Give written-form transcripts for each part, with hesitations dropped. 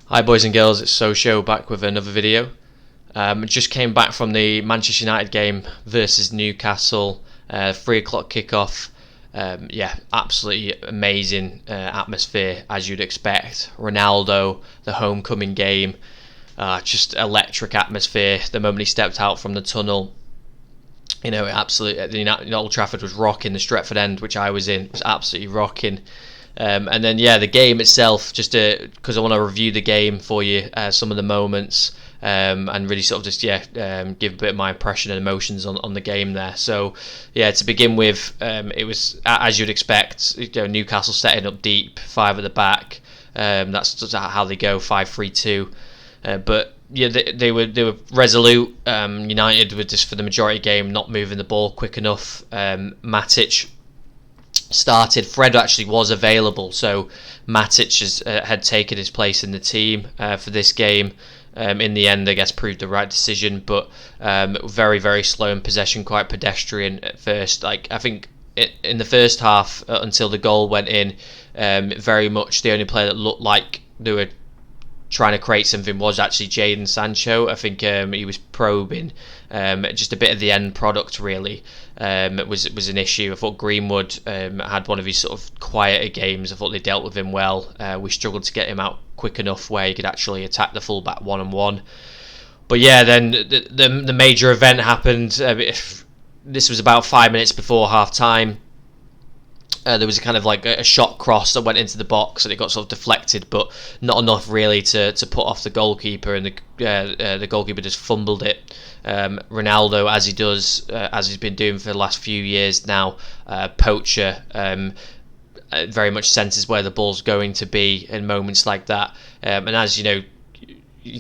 Hi boys and girls, it's Socio back with another video. Just came back from the Manchester United game versus Newcastle, 3 o'clock kickoff. Absolutely amazing atmosphere as you'd expect. Ronaldo, the homecoming game, just electric atmosphere. The moment he stepped out from the tunnel, absolutely, Old Trafford was rocking. The Stretford end, which I was in, was absolutely rocking. And then the game itself, just because I want to review the game for you, some of the moments, and really sort of just give a bit of my impression and emotions on the game there. So to begin with, it was as you'd expect. Newcastle setting up deep, 5 at the back. That's just how they go, 5-3-2. But they were resolute. United were just for the majority of the game not moving the ball quick enough. Matic started. Fred actually was available, so Matic had taken his place in the team for this game. In the end, I guess proved the right decision, but very, very slow in possession, quite pedestrian at first. I think in the first half, until the goal went in, very much the only player that looked like they were trying to create something was actually Jadon Sancho. I think he was probing. Just a bit of the end product really was an issue. I thought Greenwood had one of his sort of quieter games. I thought they dealt with him well. We struggled to get him out quick enough where he could actually attack the fullback one-on-one. But then the major event happened. This was about 5 minutes before half time. There was kind of like a shot cross that went into the box and it got sort of deflected, but not enough really to put off the goalkeeper, and the goalkeeper just fumbled it. Ronaldo, as he does, as he's been doing for the last few years now, poacher, very much senses where the ball's going to be in moments like that. And as you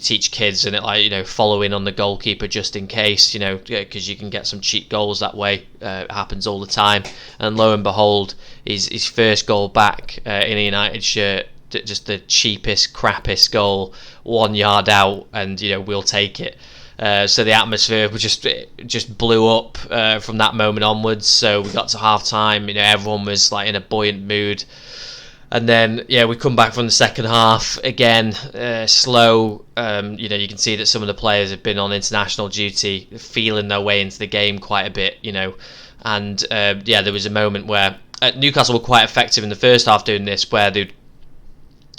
teach kids, and follow in on the goalkeeper just in case, because you can get some cheap goals that way. It happens all the time. And lo and behold, his first goal back in a United shirt, just the cheapest, crappiest goal, 1 yard out, and we'll take it. So the atmosphere just blew up from that moment onwards. So we got to half time, everyone was like in a buoyant mood. And then we come back from the second half again, slow. You can see that some of the players have been on international duty, feeling their way into the game quite a bit. And there was a moment where Newcastle were quite effective in the first half doing this, where they'd,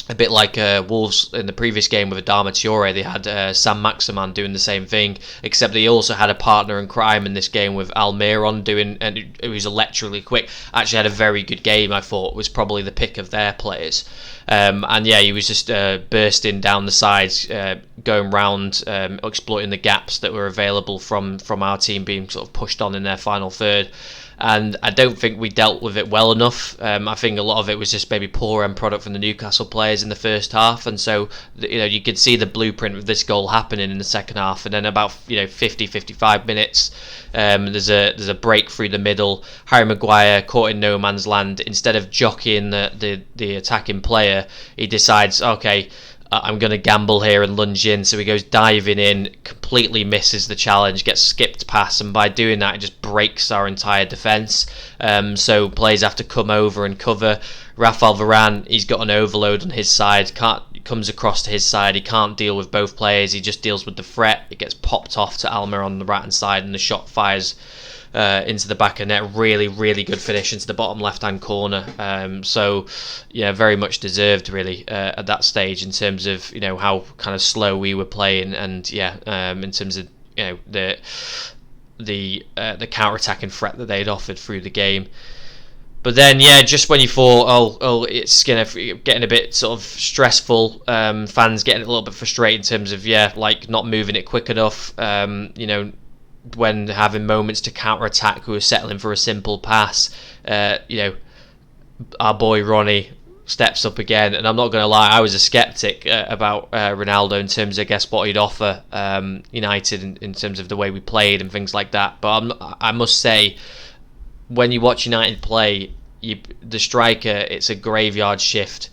a bit like Wolves in the previous game with Adama Traore, they had Sam Maximan doing the same thing, except they also had a partner in crime in this game with Almiron doing, and it was electrically quick. Actually had a very good game, I thought, was probably the pick of their players. He was just bursting down the sides, going round, exploiting the gaps that were available from our team being sort of pushed on in their final third. And I don't think we dealt with it well enough. I think a lot of it was just maybe poor end product from the Newcastle players in the first half, and so you could see the blueprint of this goal happening in the second half. And then about 50-55 minutes, there's a break through the middle. Harry Maguire, caught in no man's land, instead of jockeying the attacking player, he decides, okay, I'm going to gamble here and lunge in. So he goes diving in, completely misses the challenge, gets skipped past, and by doing that, it just breaks our entire defence. So players have to come over and cover. Rafael Varane, he's got an overload on his side, comes across to his side, he can't deal with both players, he just deals with the threat. It gets popped off to Almiron on the right hand side, and the shot fires into the back of net. Really, really good finish into the bottom left-hand corner. Very much deserved really at that stage, in terms of how kind of slow we were playing, and in terms of the counter-attacking threat that they'd offered through the game. But then, just when you thought, it's getting a bit sort of stressful, fans getting a little bit frustrated in terms of not moving it quick enough. When having moments to counter-attack, who are settling for a simple pass, our boy Ronnie steps up again. And I'm not going to lie, I was a sceptic about Ronaldo in terms of, I guess, what he'd offer United in terms of the way we played and things like that. But I must say, when you watch United play, the striker, it's a graveyard shift.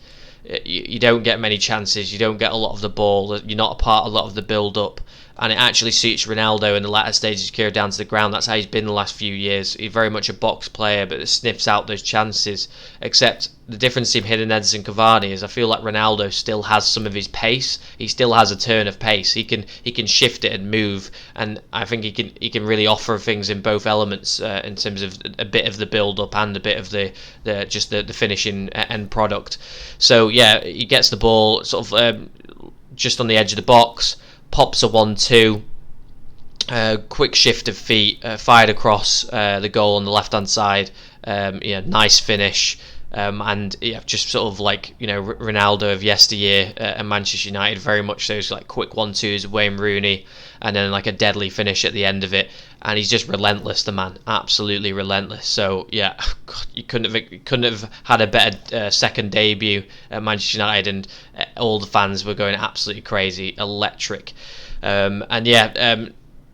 You don't get many chances, you don't get a lot of the ball, you're not a part of a lot of the build-up. and it actually suits Ronaldo in the latter stages of his career down to the ground. That's how he's been the last few years. He's very much a box player, but sniffs out those chances. Except the difference between him and Edinson Cavani is I feel like Ronaldo still has some of his pace. He still has a turn of pace. He can shift it and move, and I think he can really offer things in both elements in terms of a bit of the build up and a bit of the finishing end product. So yeah, he gets the ball sort of just on the edge of the box, pops a 1-2, quick shift of feet, fired across the goal on the left hand side. Nice finish. And yeah, just sort of like, Ronaldo of yesteryear at Manchester United, very much those like quick 1-2s of Wayne Rooney, and then like a deadly finish at the end of it. And he's just relentless, the man, absolutely relentless. So yeah, God, you couldn't have had a better second debut at Manchester United, and all the fans were going absolutely crazy, electric.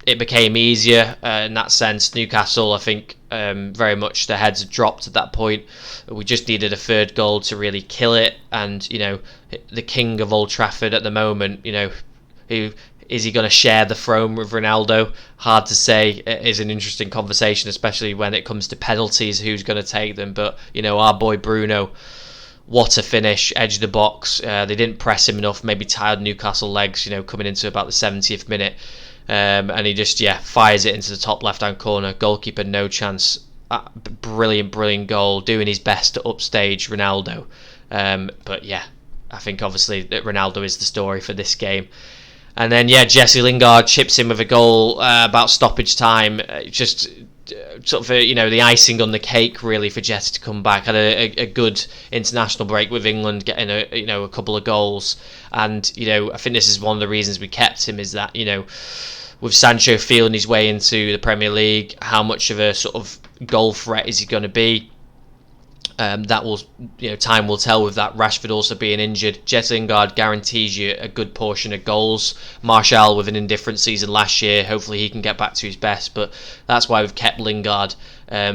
It became easier in that sense. Newcastle, I think, very much their heads had dropped at that point. We just needed a third goal to really kill it. And, the king of Old Trafford at the moment, who is he going to share the throne with Ronaldo? Hard to say. It is an interesting conversation, especially when it comes to penalties, who's going to take them. But, our boy Bruno, what a finish, edge of the box. They didn't press him enough, maybe tired Newcastle legs, coming into about the 70th minute. And he just fires it into the top left hand corner. Goalkeeper no chance. Brilliant goal, doing his best to upstage Ronaldo. But yeah, I think obviously that Ronaldo is the story for this game. And then Jesse Lingard chips in with a goal about stoppage time. Just sort of the icing on the cake really for Jesse to come back. Had a good international break with England, getting a couple of goals. And I think this is one of the reasons we kept him, is that with Sancho feeling his way into the Premier League, how much of a sort of goal threat is he going to be? That will, time will tell with that. Rashford also being injured. Jesse Lingard guarantees you a good portion of goals. Martial with an indifferent season last year. Hopefully he can get back to his best, but that's why we've kept Lingard,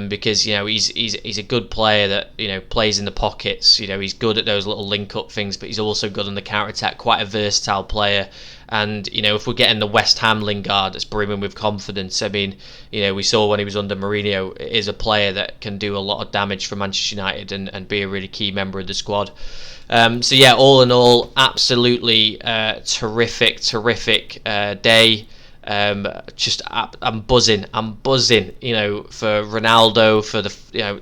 because he's a good player that plays in the pockets. He's good at those little link up things, but he's also good on the counter attack. Quite a versatile player. And if we're getting the West Ham Lingard that's brimming with confidence, I mean, we saw when he was under Mourinho, is a player that can do a lot of damage for Manchester United and be a really key member of the squad. All in all, absolutely terrific day. I'm buzzing, for Ronaldo, for the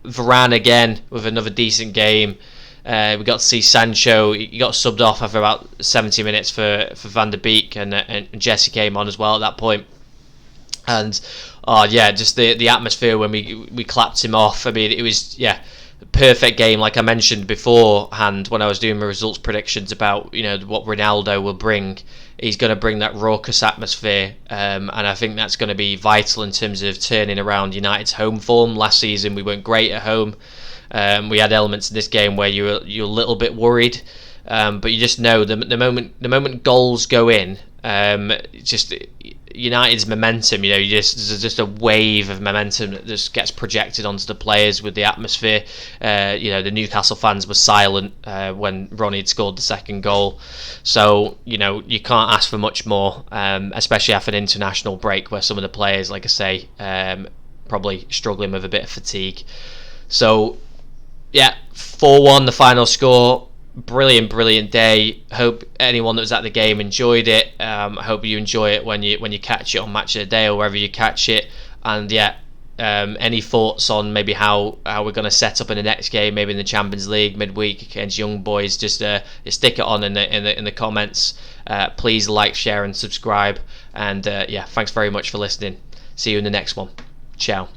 Varane again with another decent game. We got to see Sancho. He got subbed off after about 70 minutes for Van der Beek, and Jesse came on as well at that point. And just the atmosphere when we clapped him off. I mean, it was perfect game. Like I mentioned beforehand when I was doing my results predictions about what Ronaldo will bring. He's going to bring that raucous atmosphere, and I think that's going to be vital in terms of turning around United's home form. Last season we weren't great at home. We had elements in this game where you're a little bit worried, but you just know the moment goals go in, just United's momentum. There's just a wave of momentum that just gets projected onto the players with the atmosphere. The Newcastle fans were silent when Ronnie had scored the second goal, so you can't ask for much more, especially after an international break where some of the players, like I say, probably struggling with a bit of fatigue. So. 4-1 the final score. Brilliant day. Hope anyone that was at the game enjoyed it. I hope you enjoy it when you catch it on Match of the Day or wherever you catch it. And any thoughts on maybe how we're going to set up in the next game, maybe in the Champions League midweek against Young Boys? Just stick it on in the comments. Please like, share, and subscribe. And thanks very much for listening. See you in the next one. Ciao.